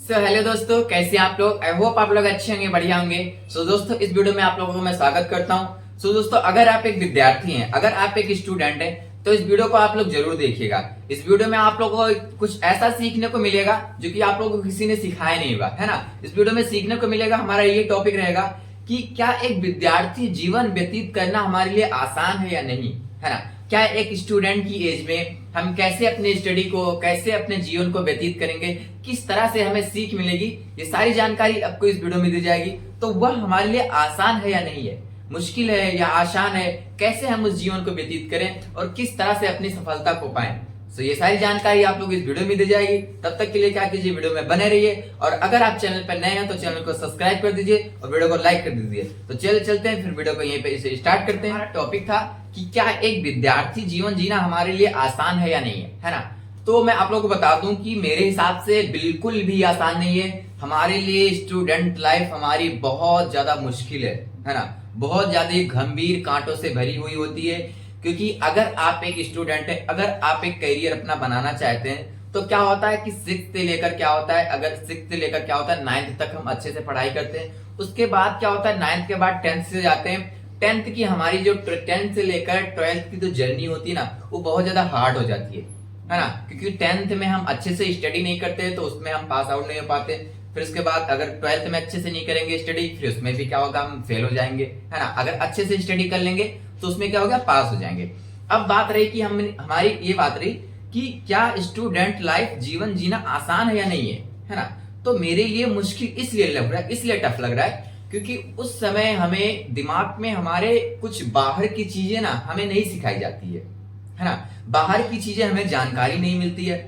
Hello दोस्तों, कैसे हैं आप लोग। आई होप आप लोग अच्छे होंगे, बढ़िया होंगे। दोस्तों, इस वीडियो में आप लोगों को मैं स्वागत करता हूं। दोस्तों, अगर आप एक विद्यार्थी हैं, अगर आप एक स्टूडेंट हैं, तो इस वीडियो को आप लोग जरूर देखिएगा। इस वीडियो में आप लोगों को कुछ ऐसा सीखने को मिलेगा जो कि आप लोगों को किसी ने सिखाया नहीं होगा, है ना। इस वीडियो में सीखने को मिलेगा, हमारा ये टॉपिक रहेगा कि क्या एक विद्यार्थी जीवन व्यतीत करना हमारे लिए आसान है या नहीं, है ना। क्या एक स्टूडेंट की एज में हम कैसे अपने स्टडी को, कैसे अपने जीवन को व्यतीत करेंगे, किस तरह से हमें सीख मिलेगी, ये सारी जानकारी आपको इस वीडियो में दी जाएगी। तो वह हमारे लिए आसान है या नहीं है, मुश्किल है या आसान है, कैसे हम उस जीवन को व्यतीत करें और किस तरह से अपनी सफलता को पाएं। ये सारी जानकारी आप लोग इस वीडियो में दी जाएगी। तब तक के लिए क्या कीजिए, वीडियो में बने रहिए। और अगर आप चैनल पर नए हैं तो चैनल को सब्सक्राइब कर दीजिए और वीडियो को लाइक कर दीजिए। तो चलते हैं, फिर वीडियो को यहीं पे इसे स्टार्ट करते हैं। टॉपिक था कि क्या एक विद्यार्थी जीवन जीना हमारे लिए आसान है या नहीं है ना। तो मैं आप लोगों को बता दूं कि मेरे हिसाब से बिल्कुल भी आसान नहीं है। हमारे लिए स्टूडेंट लाइफ हमारी बहुत ज्यादा मुश्किल है ना। बहुत ज्यादा गंभीर कांटों से भरी हुई होती है, क्योंकि अगर आप एक स्टूडेंट है, अगर आप एक करियर अपना बनाना चाहते हैं, तो क्या होता है कि सिक्स से लेकर क्या होता है, अगर सिक्स से लेकर क्या होता है, नाइन्थ तक हम अच्छे से पढ़ाई करते हैं। उसके बाद क्या होता है, नाइन्थ के बाद टेंथ से जाते हैं। टेंथ की हमारी जो टेंथ से लेकर ट्वेल्थ की जो जर्नी होती है ना, वो बहुत ज्यादा हार्ड हो जाती है ना। क्योंकि टेंथ में हम अच्छे से स्टडी नहीं करते तो उसमें हम पास आउट नहीं हो पाते। फिर उसके बाद अगर ट्वेल्थ में अच्छे से नहीं करेंगे स्टडी, फिर उसमें भी क्या होगा, हम फेल हो जाएंगे, है ना। अगर अच्छे से स्टडी कर लेंगे तो उसमें क्या होगा, पास हो जाएंगे। अब बात रही कि हमारी ये बात रही कि क्या स्टूडेंट लाइफ जीवन जीना आसान है या नहीं है ना। तो मेरे लिए मुश्किल इसलिए लग रहा है, इसलिए टफ लग रहा है, क्योंकि उस समय हमें दिमाग में हमारे कुछ बाहर की चीजें ना हमें नहीं सिखाई जाती है ना। बाहर की चीजें हमें जानकारी नहीं मिलती है।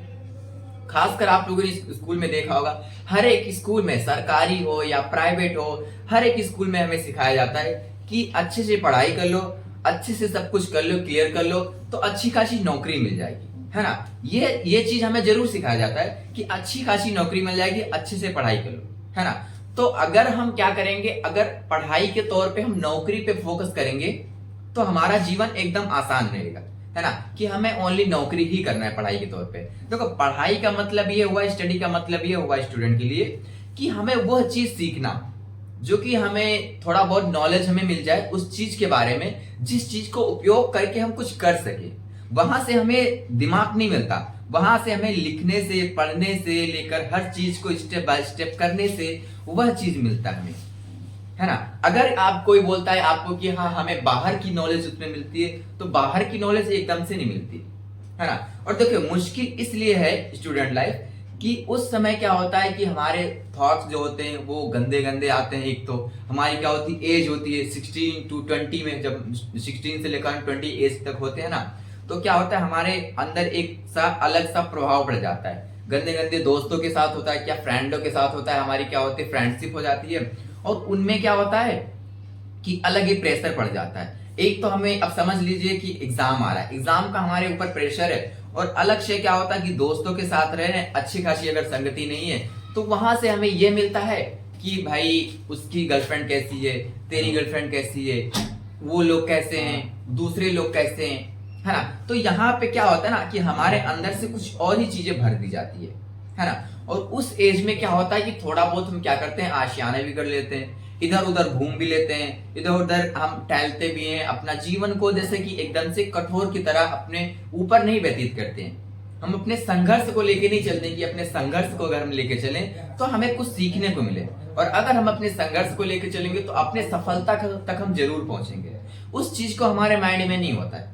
खासकर आप लोगों ने स्कूल में देखा होगा, हर एक स्कूल में, सरकारी हो या प्राइवेट हो, हर एक स्कूल में हमें सिखाया जाता है कि अच्छे से पढ़ाई कर लो, अच्छे से सब कुछ कर लो, क्लियर कर लो, तो अच्छी खासी नौकरी मिल जाएगी, है ना। ये चीज हमें जरूर सिखाया जाता है कि अच्छी खासी नौकरी मिल जाएगी, अच्छे से पढ़ाई कर लो, है ना। तो अगर हम क्या करेंगे, अगर पढ़ाई के तौर पे हम नौकरी पे फोकस करेंगे तो हमारा जीवन एकदम आसान रहेगा, है ना। कि हमें ओनली नौकरी ही करना है पढ़ाई के तौर पे। देखो, पढ़ाई का मतलब ये हुआ, स्टडी का मतलब ये हुआ स्टूडेंट के लिए कि हमें वह चीज सीखना जो कि हमें थोड़ा बहुत नॉलेज हमें मिल जाए उस चीज के बारे में, जिस चीज को उपयोग करके हम कुछ कर सके। वहां से हमें दिमाग नहीं मिलता, वहां से हमें लिखने से, पढ़ने से लेकर हर चीज को स्टेप बाय स्टेप करने से वह चीज मिलता है हमें, है ना। अगर आप कोई बोलता है आपको कि हाँ हमें बाहर की नॉलेज उसमें मिलती है, तो बाहर की नॉलेज एकदम से नहीं मिलती, है ना। और देखिए, मुश्किल इसलिए है स्टूडेंट लाइफ कि उस समय क्या होता है कि हमारे थॉट्स जो होते हैं वो गंदे गंदे आते हैं। एक तो हमारी क्या होती है, एज होती है 16 to 20 में, जब 16 से लेकर 20 एज तक होते हैं ना, तो क्या होता है हमारे अंदर एक सा अलग सा प्रभाव पड़ जाता है। गंदे गंदे दोस्तों के साथ होता है, क्या फ्रेंडों के साथ होता है, हमारी क्या होती है, फ्रेंडशिप हो जाती है। और उनमें क्या होता है कि अलग ही प्रेशर पड़ जाता है। एक तो हमें अब समझ लीजिए कि एग्जाम आ रहा है, एग्जाम का हमारे ऊपर प्रेशर है, और अलग से क्या होता है कि दोस्तों के साथ रह रहे हैं, अच्छी खासी अगर संगति नहीं है तो वहां से हमें यह मिलता है कि भाई उसकी गर्लफ्रेंड कैसी है, तेरी गर्लफ्रेंड कैसी है, वो लोग कैसे हैं, दूसरे लोग कैसे हैं, है ना। तो यहाँ पे क्या होता है ना कि हमारे अंदर से कुछ और ही चीजें भर दी जाती है ना। और उस एज में क्या होता है कि थोड़ा बहुत हम क्या करते हैं, आशियाने भी कर लेते हैं, इधर उधर घूम भी लेते हैं, इधर उधर हम टहलते भी हैं। अपना जीवन को जैसे कि एकदम से कठोर की तरह अपने ऊपर नहीं व्यतीत करते हैं। हम अपने संघर्ष को लेके नहीं चलते कि अपने संघर्ष को अगर हम लेके चलें तो हमें कुछ सीखने को मिले, और अगर हम अपने संघर्ष को लेके चलेंगे तो अपने सफलता तक हम जरूर पहुंचेंगे। उस चीज को हमारे माइंड में नहीं होता है।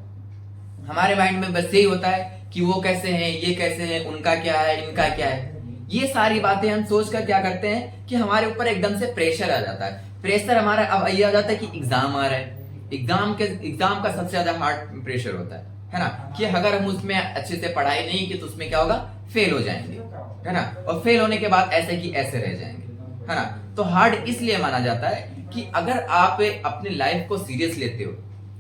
हमारे माइंड में बस यही होता है कि वो कैसे हैं, ये कैसे हैं, उनका क्या है, इनका क्या है। ये सारी बातें हम सोच कर क्या करते हैं कि हमारे ऊपर एकदम से प्रेशर आ जाता है। प्रेशर हमारा अब ये आ जाता है कि एग्जाम आ रहा है, एग्जाम का सबसे ज्यादा हार्ड प्रेशर होता है ना। कि अगर हम उसमें अच्छे से पढ़ाई नहीं की तो उसमें क्या होगा, फेल हो जाएंगे, है ना। और फेल होने के बाद ऐसे की ऐसे रह जाएंगे, है ना। तो हार्ड इसलिए माना जाता है कि अगर आप अपनी लाइफ को सीरियस लेते हो,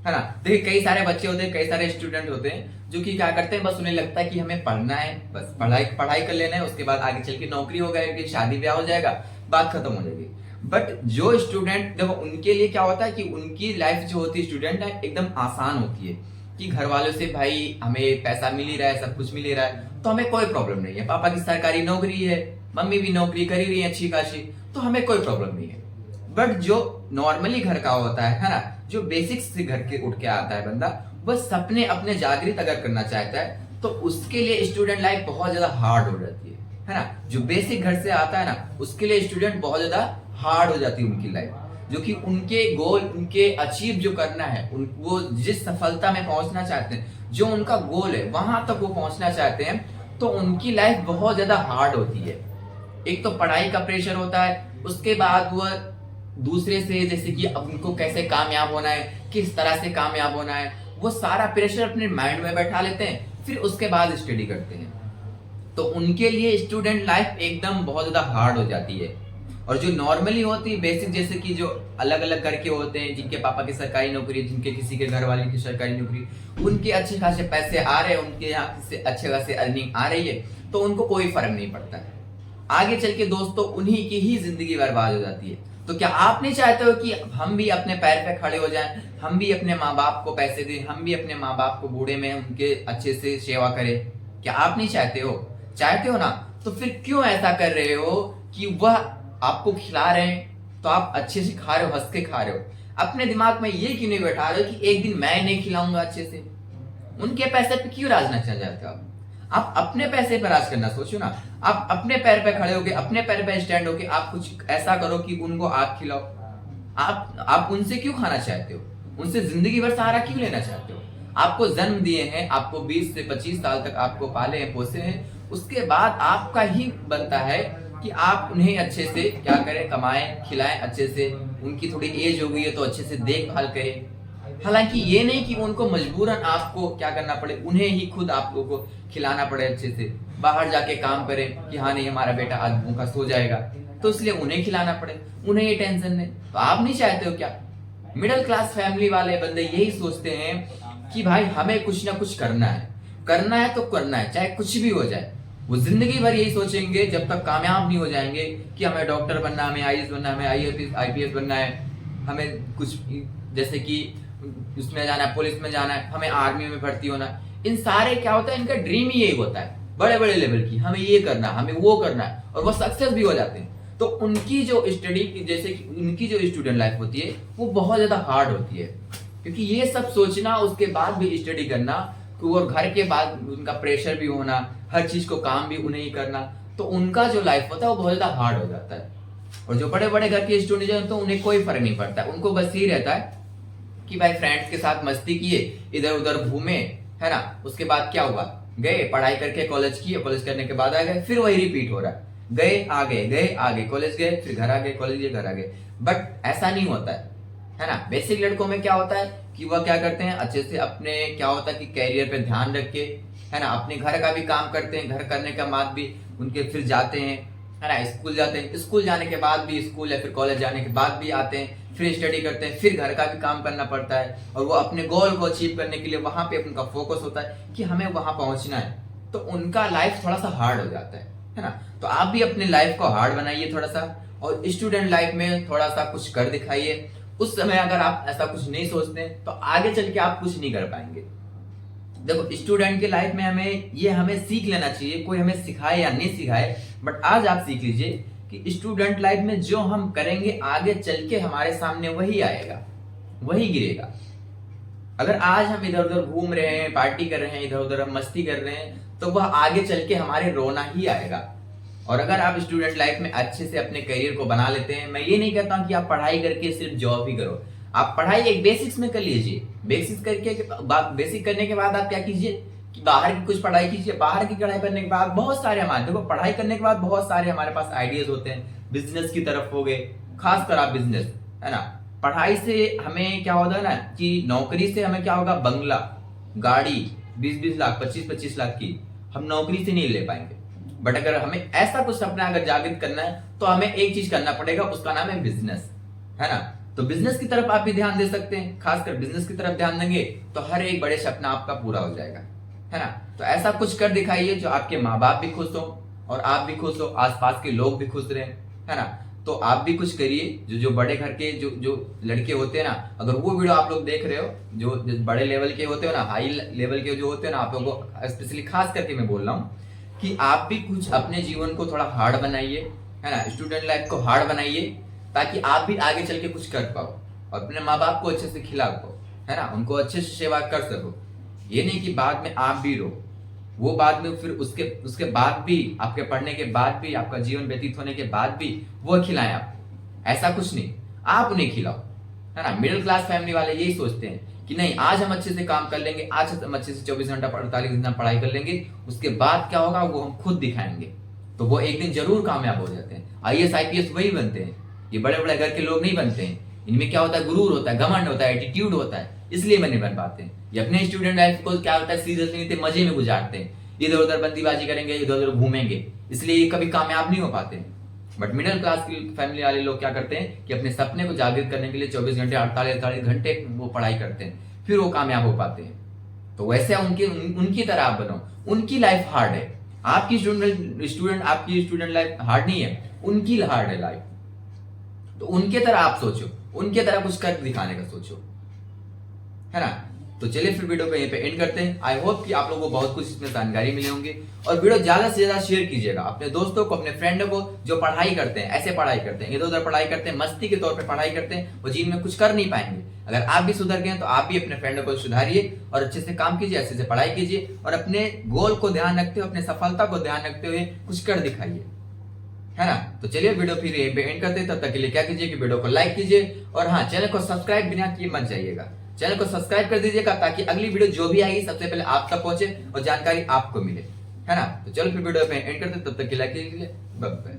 है ना। देखिए, कई सारे बच्चे होते हैं, कई सारे स्टूडेंट होते हैं जो कि क्या करते हैं, बस उन्हें लगता है कि हमें पढ़ना है, बस पढ़ाई कर लेना है, उसके बाद आगे चल के नौकरी हो जाएगी, शादी ब्याह हो जाएगा, बात खत्म हो जाएगी। बट जो स्टूडेंट, देखो उनके लिए क्या होता है कि उनकी लाइफ जो होती है स्टूडेंट है एकदम आसान होती है कि घर वालों से भाई हमें पैसा मिल ही रहा है, सब कुछ मिल ही रहा है, तो हमें कोई प्रॉब्लम नहीं है। पापा की सरकारी नौकरी है, मम्मी भी नौकरी कर ही रही है अच्छी खासी, तो हमें कोई प्रॉब्लम नहीं है। बट जो नॉर्मली घर का होता है ना, जो बेसिक्स से घर के उठ के आता है बंदा, वह सपने अपने जागृत अगर करना चाहता है तो उसके लिए स्टूडेंट लाइफ बहुत ज्यादा हार्ड हो जाती है ना। जो बेसिक घर से आता है ना, उसके लिए स्टूडेंट बहुत ज्यादा हार्ड हो जाती है उनकी लाइफ, जो कि उनके गोल, उनके अचीव जो करना है, वो जिस सफलता में पहुंचना चाहते हैं, जो उनका गोल है वहां तक वो पहुंचना चाहते हैं, तो उनकी लाइफ बहुत ज्यादा हार्ड होती है। एक तो पढ़ाई का प्रेशर होता है, उसके बाद वह दूसरे से, जैसे कि अब उनको कैसे कामयाब होना है, किस तरह से कामयाब होना है, वो सारा प्रेशर अपने माइंड में बैठा लेते हैं, फिर उसके बाद स्टडी करते हैं। तो उनके लिए स्टूडेंट लाइफ एकदम बहुत ज्यादा हार्ड हो जाती है। और जो नॉर्मली होती है बेसिक, जैसे कि जो अलग अलग घर के होते हैं, जिनके पापा की सरकारी नौकरी, जिनके किसी के घर वाले की सरकारी नौकरी, उनके अच्छे खासे पैसे आ रहे हैं, उनके यहाँ से अच्छे खासे अर्निंग आ रही है, तो उनको कोई फर्क नहीं पड़ता है। आगे चल के दोस्तों उन्हीं की ही जिंदगी बर्बाद हो जाती है। तो क्या आप नहीं चाहते हो कि हम भी अपने पैर पे खड़े हो जाएं, हम भी अपने माँ बाप को पैसे दें, हम भी अपने माँ बाप को बूढ़े में उनके अच्छे से सेवा करें? क्या आप नहीं चाहते हो? चाहते हो ना, तो फिर क्यों ऐसा कर रहे हो कि वह आपको खिला रहे हैं तो आप अच्छे से खा रहे हो, हंस के खा रहे हो? अपने दिमाग में ये क्यों नहीं बैठा रहे हो कि एक दिन मैं नहीं खिलाऊंगा अच्छे से? उनके पैसे पे क्यों राज करना चाहते हो आप अपने पैसे पर राज करना सोचो ना। आप अपने पैर पे खड़े होके, अपने पैर पे स्टैंड होके आप कुछ ऐसा करो कि उनको आप खिलाओ। आप उनसे क्यों खाना चाहते हो? उनसे जिंदगी भर सहारा क्यों लेना चाहते हो? आपको जन्म दिए हैं, आपको 20 से 25 साल तक आपको पाले हैं, पोसे हैं, उसके बाद आपका ही बनता है कि आप उन्हें अच्छे से क्या करें, कमाएं, खिलाएं अच्छे से। उनकी थोड़ी एज हो गई है तो अच्छे से देखभाल करें। हालांकि ये नहीं कि उनको मजबूरन आपको क्या करना पड़े, उन्हें ही खुद आप लोगों को खिलाना पड़े, अच्छे से बाहर जाके काम करें कि हाँ नहीं हमारा बेटा आज भूखा सो जाएगा, तो इसलिए उन्हें खिलाना पड़े, उन्हें ये टेंशन नहीं। तो आप नहीं चाहते हो क्या? मिडिल क्लास फैमिली वाले बंदे यही सोचते हैं कि भाई हमें कुछ ना कुछ करना है, करना है तो करना है, चाहे कुछ भी हो जाए। वो जिंदगी भर यही सोचेंगे जब तक कामयाब नहीं हो जाएंगे कि हमें डॉक्टर बनना, हमें आईएएस बनना, हमें आईपीएस बनना है, हमें कुछ जैसे कि उसमें जाना है, पुलिस में जाना है, हमें आर्मी में भर्ती होना है। इन सारे क्या होता है, इनका ड्रीम ही यही होता है, बड़े बड़े लेवल की, हमें ये करना, हमें वो करना है, और वो सक्सेस भी हो जाते हैं। तो उनकी जो स्टडी की, जैसे कि उनकी जो स्टूडेंट लाइफ होती है वो बहुत ज्यादा हार्ड होती है, क्योंकि ये सब सोचना, उसके बाद भी स्टडी करना, और घर के बाद उनका प्रेशर भी होना, हर चीज को काम भी उन्हें ही करना, तो उनका जो लाइफ होता है वो बहुत ज्यादा हार्ड हो जाता है। और जो बड़े बड़े घर के स्टूडेंट हैं तो उन्हें कोई फर्क नहीं पड़ता, उनको बस ये रहता है कि भाई फ्रेंड्स के साथ मस्ती किए, इधर उधर घूमे, है ना, उसके बाद क्या हुआ, गए पढ़ाई करके कॉलेज किए, कॉलेज करने के बाद आ गए, फिर वही रिपीट हो रहा है, गए आ गए, गए आ गए, कॉलेज गए, फिर घर आ गए, कॉलेज गए, घर आ गए। बट ऐसा नहीं होता है ना। बेसिक लड़कों में क्या होता है कि वह क्या करते हैं, अच्छे से अपने क्या होता है कि कैरियर पे ध्यान रख के, है ना, अपने घर का भी काम करते हैं, घर करने के बाद भी उनके फिर जाते हैं, है ना, स्कूल जाते हैं, स्कूल जाने के बाद भी स्कूल या फिर कॉलेज जाने के बाद भी आते हैं, फिर स्टडी करते हैं, फिर घर का भी काम करना पड़ता है, और वो अपने गोल को अचीव करने के लिए वहां पे उनका फोकस होता है कि हमें वहां पहुंचना है। तो उनका लाइफ थोड़ा सा हार्ड हो जाता है ना। तो आप भी अपने लाइफ को हार्ड बनाइए थोड़ा सा, और स्टूडेंट लाइफ में थोड़ा सा कुछ कर दिखाइए। उस समय अगर आप ऐसा कुछ नहीं सोचते तो आगे चल के आप कुछ नहीं कर पाएंगे। देखो स्टूडेंट की लाइफ में हमें सीख लेना चाहिए, कोई हमें सिखाए या नहीं सिखाए, बट आज आप सीख लीजिए कि स्टूडेंट लाइफ में जो हम करेंगे आगे चल के हमारे सामने वही आएगा, वही गिरेगा। अगर आज हम इधर उधर घूम रहे हैं, पार्टी कर रहे हैं, इधर उधर हम मस्ती कर रहे हैं, तो वह आगे चल के हमारे रोना ही आएगा। और अगर आप स्टूडेंट लाइफ में अच्छे से अपने करियर को बना लेते हैं, मैं ये नहीं कहता हूं कि आप पढ़ाई करके सिर्फ जॉब ही करो, आप पढ़ाई एक बेसिक्स में कर लीजिए, बेसिक करने के बाद आप क्या कीजिए कि बाहर की कुछ पढ़ाई कीजिए। बाहर की पढ़ाई करने के बाद बहुत सारे हमारे, देखो पढ़ाई करने के बाद बहुत सारे हमारे पास आइडियाज होते हैं, बिजनेस की तरफ हो गए, खासकर आप बिजनेस, है ना। पढ़ाई से हमें क्या होता है ना कि नौकरी से हमें क्या होगा, बंगला, गाड़ी 20-20 लाख, 25-25 लाख की हम नौकरी से नहीं ले पाएंगे। बट अगर हमें ऐसा कुछ सपना अगर जागृत करना है तो हमें एक चीज करना पड़ेगा, उसका नाम है बिजनेस, है ना। तो बिजनेस की तरफ आप भी ध्यान दे सकते हैं, खासकर बिजनेस की तरफ ध्यान देंगे तो हर एक बड़े सपना आपका पूरा हो जाएगा, है ना। तो ऐसा कुछ कर दिखाइए जो आपके माँ बाप भी खुश हो और आप भी खुश हो, आसपास के लोग भी खुश रहे, है ना। तो आप भी कुछ करिए। जो बड़े घर के जो लड़के होते हैं ना, अगर वो वीडियो आप लोग देख रहे हो, जो बड़े लेवल के होते हो ना, हाई लेवल के जो होते हैं ना, आप लोगों को स्पेशली खास करके मैं बोल रहा हूँ कि आप भी कुछ अपने जीवन को थोड़ा हार्ड बनाइए, है ना, स्टूडेंट लाइफ को हार्ड बनाइए, ताकि आप भी आगे चल के कुछ कर पाओ और अपने माँ बाप को अच्छे से खिला पाओ, है ना, उनको अच्छे से सेवा कर सको। ये नहीं कि बाद में आप भी रो, वो बाद में फिर उसके उसके बाद भी, आपके पढ़ने के बाद भी, आपका जीवन व्यतीत होने के बाद भी वो खिलाएं आपको, ऐसा कुछ नहीं, आप उन्हें खिलाओ, है ना। मिडिल क्लास फैमिली वाले यही सोचते हैं कि नहीं, आज हम अच्छे से काम कर लेंगे, आज हम अच्छे से 24 घंटा 48 घंटा पढ़ाई कर लेंगे, उसके बाद क्या होगा वो हम खुद दिखाएंगे। तो वो एक दिन जरूर कामयाब हो जाते हैं। IAS IPS वही बनते हैं, ये बड़े बड़े घर के लोग नहीं बनते हैं। इनमें क्या होता है, गुरूर होता है, घमंड होता है, एटीट्यूड होता है, इसलिए मैं नहीं बन पाते हैं। ये अपने स्टूडेंट लाइफ को क्या होता है, सीरियसली नहीं, मजे में गुजारते हैं, इधर उधर बंदीबाजी करेंगे, इधर उधर घूमेंगे, इसलिए ये कभी कामयाब नहीं हो पाते। बट मिडिल क्लास की फैमिली वाले लोग क्या करते हैं कि अपने सपने को जागृत करने के लिए 24 घंटे 48 घंटे वो पढ़ाई करते हैं, फिर वो कामयाब हो पाते हैं। तो वैसे उनकी तरह आप बनो। उनकी लाइफ हार्ड है, आपकी आपकी स्टूडेंट लाइफ हार्ड नहीं है, उनकी हार्ड है लाइफ। तो उनके तरह आप सोचो, उनके तरह कुछ कर दिखाने का सोचो, है ना। तो चलिए फिर वीडियो को यहीं पे एंड करते हैं। आई होप कि आप लोगों को बहुत कुछ इसमें जानकारी मिले होंगे, और वीडियो ज्यादा से ज्यादा शेयर कीजिएगा अपने दोस्तों को, अपने फ्रेंडों को जो पढ़ाई करते हैं, ऐसे पढ़ाई करते हैं, इधर उधर पढ़ाई करते हैं, मस्ती के तौर पे पढ़ाई करते हैं, वो जीवन में कुछ कर नहीं पाएंगे। अगर आप भी सुधर गए तो आप भी अपने फ्रेंडों को सुधारिए और अच्छे से काम कीजिए, अच्छे से पढ़ाई कीजिए, और अपने गोल को ध्यान रखते हुए, अपने सफलता को ध्यान रखते हुए कुछ कर दिखाइए, है ना। तो चलिए वीडियो फिर यहीं पे एंड करते हैं। तब तक के लिए क्या कीजिए कि वीडियो को लाइक कीजिए, और हाँ, चैनल को सब्सक्राइब बिना किए मत जाइएगा, चैनल को सब्सक्राइब कर दीजिएगा, ताकि अगली वीडियो जो भी आएगी सबसे पहले आप तक पहुंचे और जानकारी आपको मिले, है ना। तो चलो फिर वीडियो पे एंड करते हैं, तब तक के लिए बाय बाय।